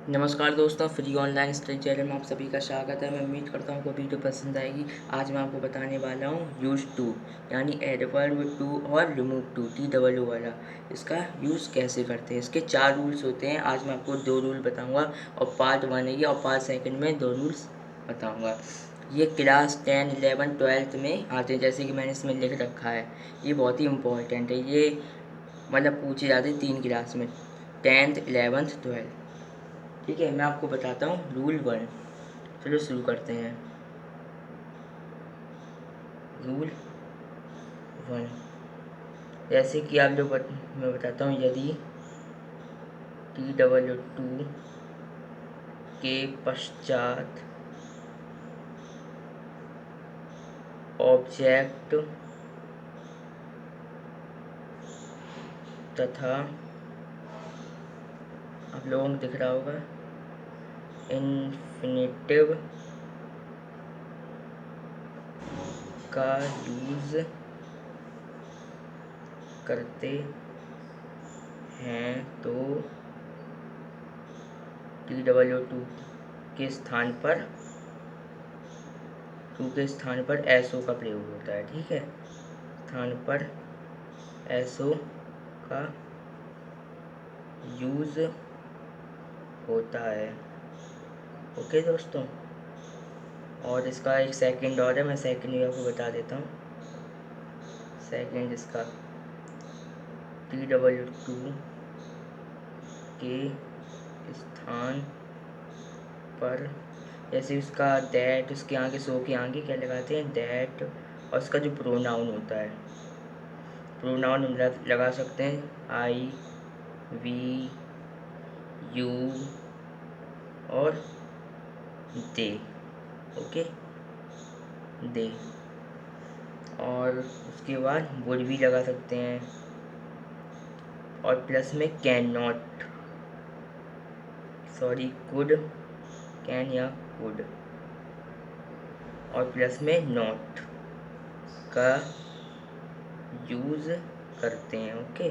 नमस्कार दोस्तों, free online study channel में आप सभी का स्वागत है। मैं उम्मीद करता हूँ आपको वीडियो पसंद आएगी। आज मैं आपको बताने वाला हूँ यूज़ टू यानी एडवर्ब टू और रिमूव टू TWO वाला इसका यूज़ कैसे करते हैं। इसके 4 रूल्स होते हैं। आज मैं आपको 2 रूल बताऊँगा और पार्ट 1 है और पार्ट 2 में 2 रूल्स बताऊँगा। ये क्लास 10, 11, 12 में आते हैं, जैसे कि मैंने इसमें लिख रखा है। ये बहुत ही इम्पोर्टेंट है। ये मतलब पूछे जाते हैं 3 क्लास में, 10th, 11th, 12। ठीक है, मैं आपको बताता हूँ रूल 1। चलो शुरू करते हैं। रूल 1, जैसे कि आप लोग मैं बताता हूँ, यदि TWO के पश्चात ऑब्जेक्ट तथा, आप लोगों को दिख रहा होगा, इन्फिनिटिव का यूज़ करते हैं तो TWO के स्थान पर SO का प्रयोग होता है। ठीक है, स्थान पर SO का यूज़ होता है। ओके दोस्तों, और इसका एक सेकंड और है, मैं सेकंड भी आपको बता देता हूँ। सेकंड इसका TWO के स्थान पर, जैसे उसका दैट, उसके आगे सो के आगे क्या लगाते हैं, दैट, और उसका जो प्रोनाउन होता है, प्रोनाउन हम लगा सकते हैं I, वी, यू और दे। ओके, दे। और उसके बाद वुड भी लगा सकते हैं, और प्लस में can not, sorry could, can या कुड, और प्लस में नॉट का यूज़ करते हैं। ओके,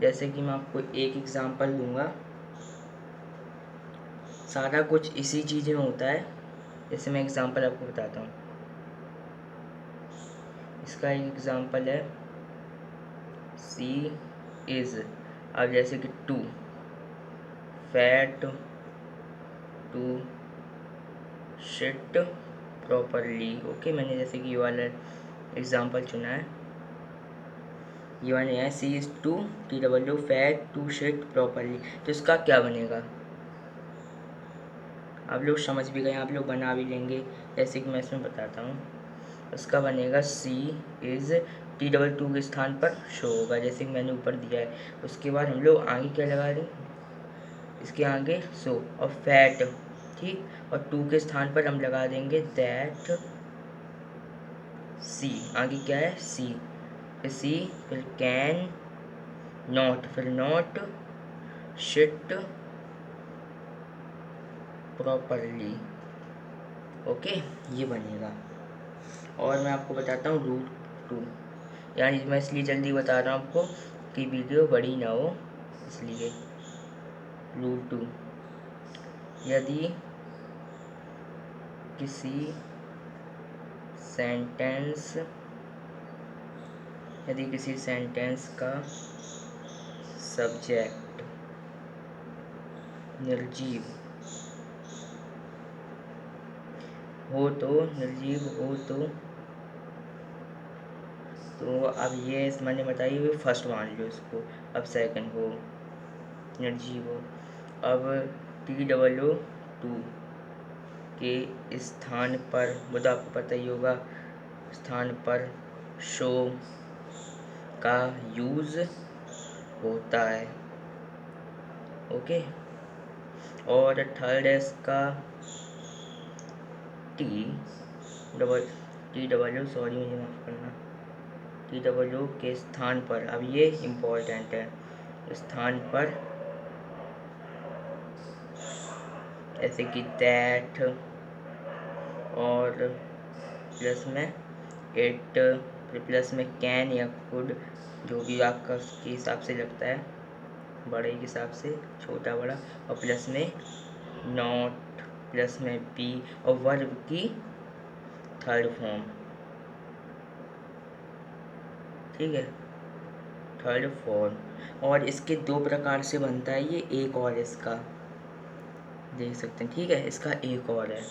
जैसे कि मैं आपको एक एग्जांपल दूंगा, सारा कुछ इसी चीज़ में होता है। जैसे मैं एग्जांपल आपको बताता हूँ, इसका एक एग्जांपल है सी इज़, अब जैसे कि to fat, to shit properly. Okay, मैंने जैसे कि ये वाला एग्जांपल चुना है, ये वाला है she is too TWO fat to shit properly. तो इसका क्या बनेगा, आप लोग समझ भी गए, आप लोग बना भी लेंगे। जैसे कि मैं इसमें बताता हूँ, उसका बनेगा सी इज़ TWO के स्थान पर शो होगा, जैसे कि मैंने ऊपर दिया है। उसके बाद हम लोग आगे क्या लगा दें, इसके आगे सो और फैट, ठीक, और टू के स्थान पर हम लगा देंगे दैट, सी आगे क्या है, सी, फिर सी, फिर कैन नॉट, फिर नॉट शिट प्रॉपरली। ओके, ये बनेगा। और मैं आपको बताता हूँ रूल 2, यानी मैं इसलिए जल्दी बता रहा हूँ आपको कि वीडियो बड़ी ना हो, इसलिए। रूल 2, यदि किसी सेंटेंस का सब्जेक्ट निर्जीव हो तो अब ये मैंने बताई हुई फर्स्ट मान लो इसको, अब सेकंड हो निर्जीव हो। अब TWO के स्थान पर, वो तो आपको पता ही होगा, स्थान पर शो का यूज़ होता है। ओके, और थर्ड है इसका TWO, सॉरी मुझे माफ़ करना, TWO के स्थान पर, अब ये इम्पोर्टेंट है, स्थान पर जैसे कि दैट, और प्लस में इट, फिर प्लस में कैन या कुड, जो भी आपका उसके हिसाब से लगता है बड़े के हिसाब से छोटा बड़ा, और प्लस में नॉट, प्लस में बी, और वर्ब की थर्ड फॉर्म, ठीक है, थर्ड फॉर्म। और इसके दो प्रकार से बनता है ये, एक और इसका देख सकते हैं, ठीक है, इसका एक और है,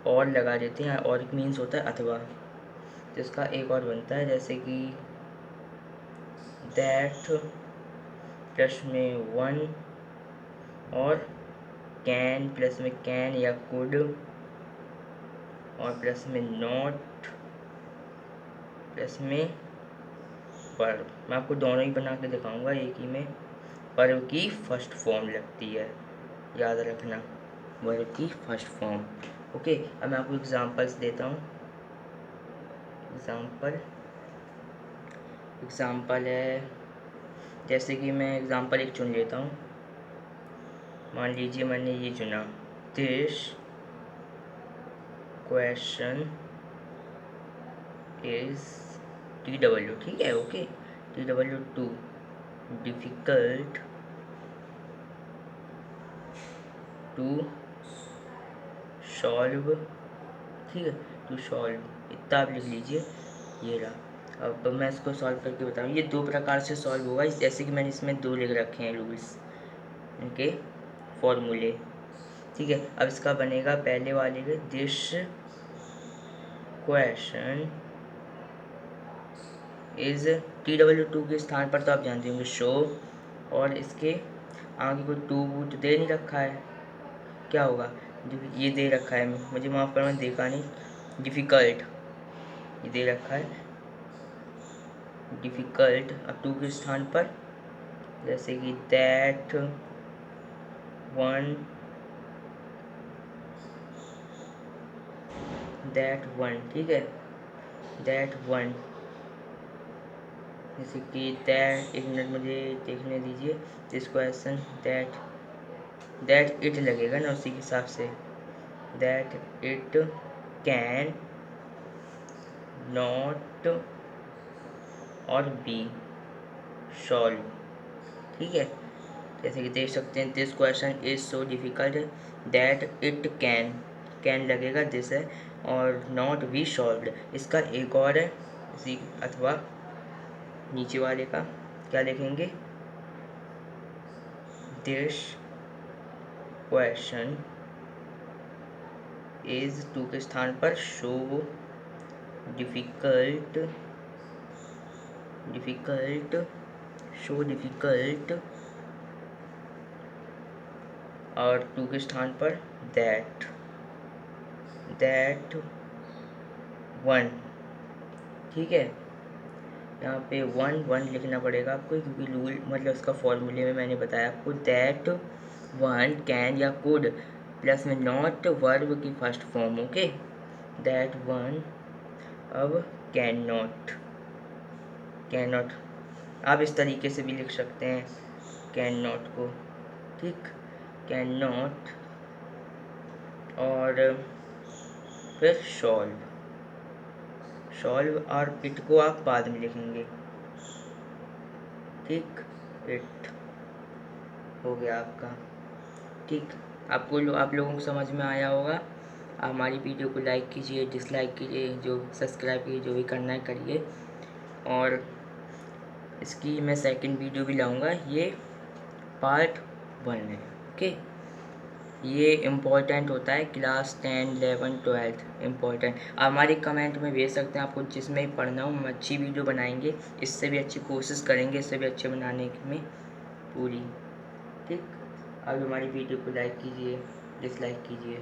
और लगा देते हैं, और मीन्स होता है अथवा, तो इसका एक और बनता है जैसे कि दैट प्लस में वन, और कैन प्लस में कैन या कुड, और प्लस में नॉट, प्लस में वर्ब। मैं आपको दोनों ही बना के दिखाऊंगा, एक ही में वर्ब की फर्स्ट फॉर्म लगती है, याद रखना, वर्ब की फर्स्ट फॉर्म। ओके, अब मैं आपको एग्जांपल्स देता हूँ। एग्जांपल है, जैसे कि मैं एग्जांपल एक चुन लेता हूँ। मान लीजिए मैंने ये चुना, दिस क्वेश्चन इज TW, ठीक है, okay, TW2 difficult to solve, ठीक है, टू सॉल्व, इतना आप लिख लीजिए, ये रहा। अब मैं इसको सॉल्व करके बताऊँ, ये दो प्रकार से सॉल्व होगा, जैसे कि मैंने इसमें दो लिख रखे हैं रूल्स, इनके फॉर्मूले, ठीक है। अब इसका बनेगा पहले वाले में, दिस क्वेश्चन इज TW2 के स्थान पर तो आप जानते होंगे शो, और इसके आगे कोई टू तो दे नहीं रखा है, क्या होगा, ये दे रखा है, मुझे माफ़ करना, मैंने देखा नहीं, डिफ़िकल्ट, ये दे रखा है डिफ़िकल्ट, अब टू के स्थान पर जैसे कि दैट वन, ठीक है, दैट वन, जैसे कि दैट, एक मिनट मुझे देखने दीजिए, दिस क्वेश्चन दैट इट लगेगा ना उसी के हिसाब से, दैट इट कैन नॉट और बी सॉल्व, ठीक है, जैसे कि देख सकते हैं, this question is so difficult that it can लगेगा दिस है, और नॉट बी सॉल्व्ड, इसका एक और है इसी अथवा नीचे वाले का, क्या लिखेंगे, दिस क्वेश्चन इज टू के स्थान पर शो डिफिकल्ट और टू के स्थान पर दैट वन, ठीक है, यहाँ पे वन लिखना पड़ेगा आपको, क्योंकि रूल मतलब उसका फॉर्मूले में मैंने बताया आपको, दैट वन कैन या कुड, प्लस में नॉट वर्ब की first form, okay, that one, अब कैन नॉट आप इस तरीके से भी लिख सकते हैं कैन नॉट को, ठीक, कैन नॉट, और फिर सॉल्व और इट को आप बाद में लिखेंगे, ठीक, इट हो गया आपका, ठीक, आप लोगों को समझ में आया होगा। आप हमारी वीडियो को लाइक कीजिए, डिसलाइक कीजिए, जो सब्सक्राइब कीजिए, जो भी करना है करिए, और इसकी मैं सेकंड वीडियो भी लाऊंगा, ये पार्ट 1 है, ओके, ये इम्पोर्टेंट होता है, क्लास 10, 11, 12 इम्पोर्टेंट। आप हमारे कमेंट में भेज सकते हैं, आपको जिसमें ही पढ़ना हो, हम अच्छी वीडियो बनाएंगे, इससे भी अच्छी कोशिश करेंगे, इससे भी अच्छे बनाने में पूरी, ठीक। अब हमारी वीडियो को लाइक कीजिए, डिसलाइक कीजिए।